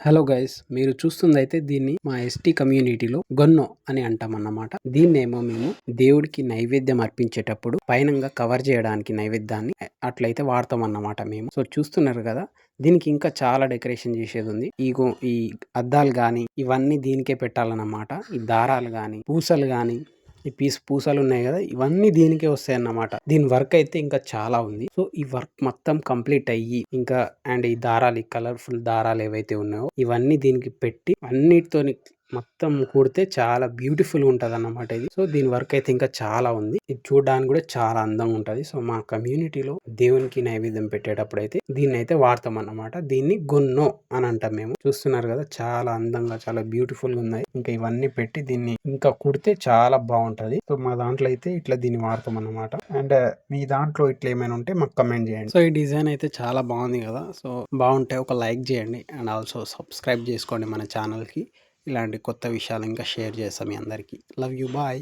Hello guys, మీరు చూస్తుందైతే దీన్ని మా ఎస్టీ కమ్యూనిటీలో గొన్నో అని అంటామన్నమాట. దీన్నేమో మేము దేవుడికి నైవేద్యం అర్పించేటప్పుడు పైనంగా కవర్ చేయడానికి నైవేద్యాన్ని అట్లయితే వాడతామన్నమాట మేము. సో చూస్తున్నారు కదా, దీనికి ఇంకా చాలా డెకరేషన్ చేసేది ఉంది. ఈ అద్దాలు గాని ఇవన్నీ దీనికే పెట్టాలన్నమాట. ఈ దారాలు గాని పూసలు గాని ఈ పూసలు ఉన్నాయి కదా, ఇవన్నీ దీనికే వస్తాయి అన్నమాట. దీని వర్క్ అయితే ఇంకా చాలా ఉంది. సో ఈ వర్క్ మొత్తం కంప్లీట్ అయ్యి ఇంకా అండ్ ఈ దారాలు, ఈ కలర్ఫుల్ దారాలు ఏవైతే ఉన్నాయో ఇవన్నీ దీనికి పెట్టి అన్నిటితోని మొత్తం కూడితే చాలా బ్యూటిఫుల్ ఉంటది అన్నమాట ఇది. సో దీని వర్క్ అయితే ఇంకా చాలా ఉంది. ఇది చూడడానికి కూడా చాలా అందంగా ఉంటది. సో మా కమ్యూనిటీలో దేవునికి నైవేద్యం పెట్టేటప్పుడు అయితే దీన్ని అయితే వాడతాం అన్నమాట. దీన్ని గొన్నో అని అంటాం మేము. చూస్తున్నారు కదా, చాలా అందంగా చాలా బ్యూటిఫుల్ గా ఉన్నాయి. ఇంకా ఇవన్నీ పెట్టి దీన్ని ఇంకా కుడితే చాలా బాగుంటది. సో మా దాంట్లో అయితే ఇట్లా దీన్ని వాడతాం అన్నమాట. అండ్ మీ దాంట్లో ఇట్లా ఏమైనా ఉంటే మాకు కమెంట్ చేయండి. సో ఈ డిజైన్ అయితే చాలా బాగుంది కదా. సో బాగుంటే ఒక లైక్ చేయండి అండ్ ఆల్సో సబ్స్క్రైబ్ చేసుకోండి మన ఛానల్ కి. ఇలాంటి కొత్త విషయాలు ఇంకా షేర్ చేస్తాం మీ అందరికీ. Love you, bye.